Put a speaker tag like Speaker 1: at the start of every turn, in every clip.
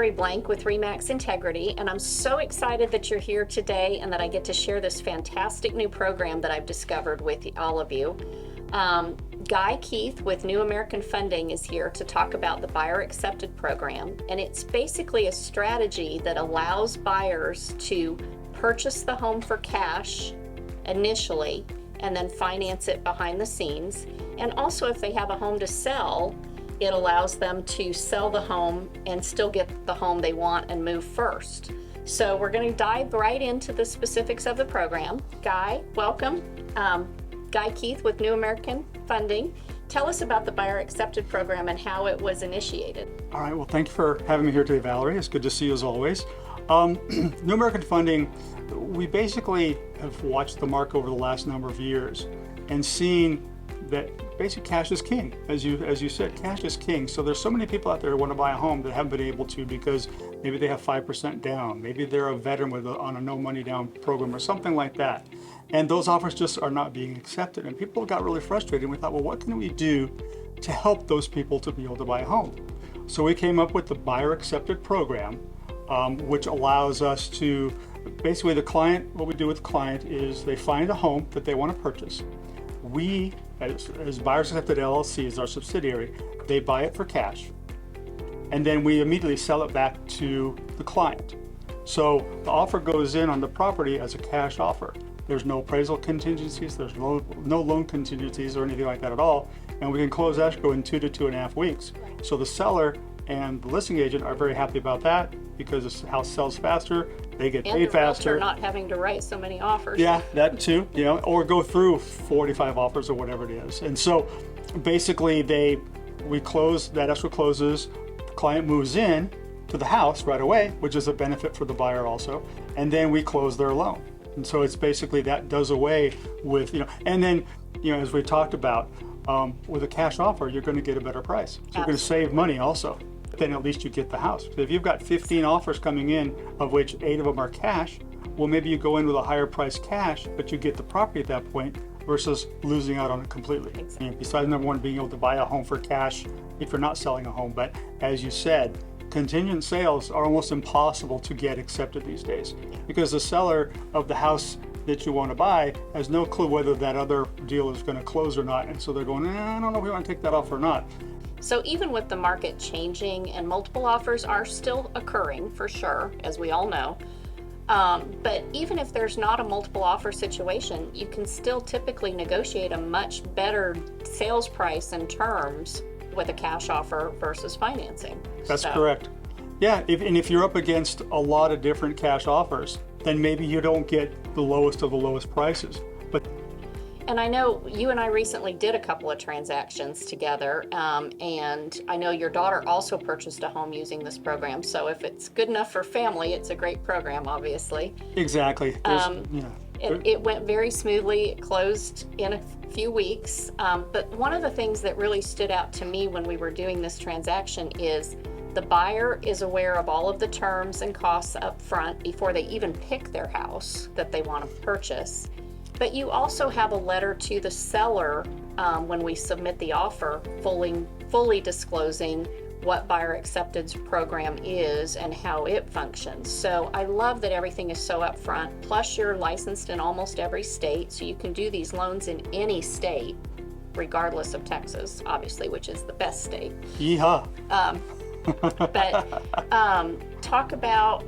Speaker 1: Valerie Blank with RE/MAX Integrity, and I'm so excited that you're here today and that I get to share this fantastic new program that I've discovered with all of you. Guy Keith with New American Funding is here to talk about the Buyer Accepted program, and it's basically a strategy that allows buyers to purchase the home for cash initially and then finance it behind the scenes. And also, if they have a home to sell, it allows them to sell the home and still get the home they want and move first. So we're going to dive right into the specifics of the program. Guy, welcome. Guy Keith with New American Funding. Tell us about the Buyer Accepted program and how it was initiated.
Speaker 2: All right, well, thank you for having me here today, Valerie. It's good to see you as always. New American Funding, we basically have watched the market over the last number of years and seen that basically cash is king. As you said, cash is king. So there's so many people out there who want to buy a home that haven't been able to because maybe they have 5% down. Maybe they're a veteran on a no money down program or something like that. And those offers just are not being accepted. And people got really frustrated. And we thought, well, what can we do to help those people to be able to buy a home? So we came up with the Buyer Accepted program, which allows us to, basically what we do with the client is they find a home that they want to purchase. We, as Buyers Accepted LLC, is our subsidiary, they buy it for cash. And then we immediately sell it back to the client. So the offer goes in on the property as a cash offer. There's no appraisal contingencies, there's no loan contingencies or anything like that at all. And we can close escrow in 2 to 2.5 weeks. So the seller and the listing agent are very happy about that because the house sells faster, they get paid faster.
Speaker 1: And not having to write so many offers.
Speaker 2: Yeah, that too, or go through 45 offers or whatever it is. And so basically we close, that escrow closes, the client moves in to the house right away, which is a benefit for the buyer also, and then we close their loan. And so it's basically that does away with, and then, as we talked about, with a cash offer, you're going to get a better price. So you're going to save money also. Then at least you get the house. So if you've got 15 offers coming in, of which 8 of them are cash, well, maybe you go in with a higher price cash, but you get the property at that point versus losing out on it completely.
Speaker 1: Exactly.
Speaker 2: And besides number one, being able to buy a home for cash if you're not selling a home. But as you said, contingent sales are almost impossible to get accepted these days because the seller of the house that you want to buy has no clue whether that other deal is going to close or not. And so they're going, I don't know if we want to take that offer or not.
Speaker 1: So even with the market changing and multiple offers are still occurring for sure, as we all know, but even if there's not a multiple offer situation, you can still typically negotiate a much better sales price and terms with a cash offer versus financing.
Speaker 2: That's correct. Yeah, if you're up against a lot of different cash offers, then maybe you don't get the lowest of the lowest prices.
Speaker 1: And I know you and I recently did a couple of transactions together, and I know your daughter also purchased a home using this program. So if it's good enough for family, it's a great program, obviously.
Speaker 2: Exactly.
Speaker 1: It went very smoothly. It closed in a few weeks. But one of the things that really stood out to me when we were doing this transaction is the buyer is aware of all of the terms and costs up front before they even pick their house that they want to purchase. But you also have a letter to the seller when we submit the offer, fully disclosing what Buyer Acceptance program is and how it functions. So I love that everything is so upfront. Plus, you're licensed in almost every state, so you can do these loans in any state, regardless of Texas, obviously, which is the best state.
Speaker 2: Yeehaw.
Speaker 1: But talk about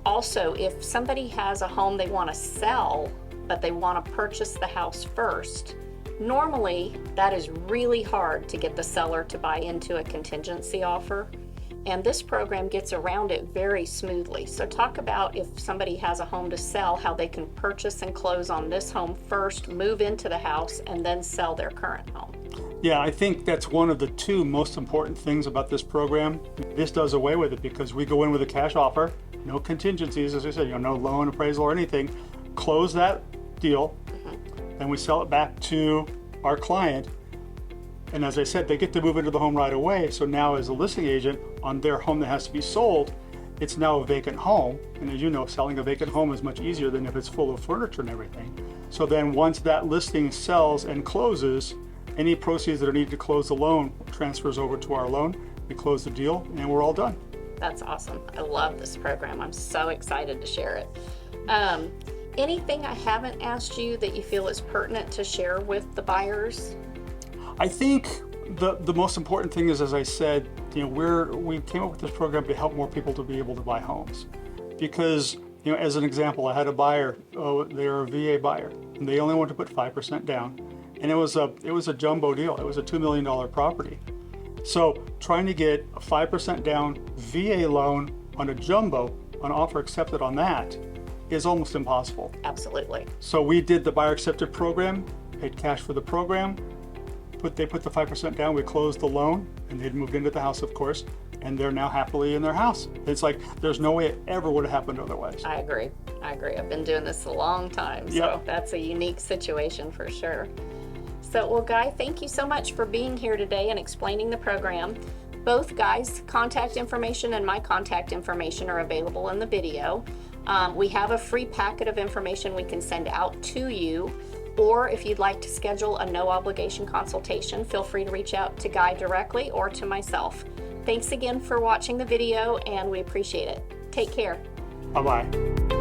Speaker 1: also if somebody has a home they want to sell, but they want to purchase the house first. Normally, that is really hard to get the seller to buy into a contingency offer, and this program gets around it very smoothly. So talk about if somebody has a home to sell, how they can purchase and close on this home first, move into the house, and then sell their current home.
Speaker 2: Yeah, I think that's one of the two most important things about this program. This does away with it because we go in with a cash offer, no contingencies, as I said, no loan, appraisal, or anything. Close that deal, then we sell it back to our client, and as I said, they get to move into the home right away. So now as a listing agent on their home that has to be sold, it's now a vacant home, and as you know, selling a vacant home is much easier than if it's full of furniture and everything. So then once that listing sells and closes, any proceeds that are needed to close the loan transfers over to our loan. We close the deal and we're all done.
Speaker 1: That's awesome. I love this program. I'm so excited to share it. Anything I haven't asked you that you feel is pertinent to share with the buyers?
Speaker 2: I think the most important thing is, as I said, we came up with this program to help more people to be able to buy homes. Because, as an example, I had a buyer, they're a VA buyer, and they only wanted to put 5% down. And it was a jumbo deal. It was a $2 million property. So trying to get a 5% down VA loan on a jumbo, an offer accepted on that, is almost impossible.
Speaker 1: Absolutely.
Speaker 2: So we did the buyer accepted program, paid cash for the program, they put the 5% down, we closed the loan, and they'd moved into the house, of course, and they're now happily in their house. It's like there's no way it ever would have happened otherwise.
Speaker 1: I agree. I've been doing this a long time, so
Speaker 2: Yep.
Speaker 1: That's a unique situation for sure. So, well, Guy, thank you so much for being here today and explaining the program. Both Guy's contact information and my contact information are available in the video. We have a free packet of information we can send out to you, or if you'd like to schedule a no obligation consultation, feel free to reach out to Guy directly or to myself. Thanks again for watching the video, and we appreciate it. Take care.
Speaker 2: Bye-bye.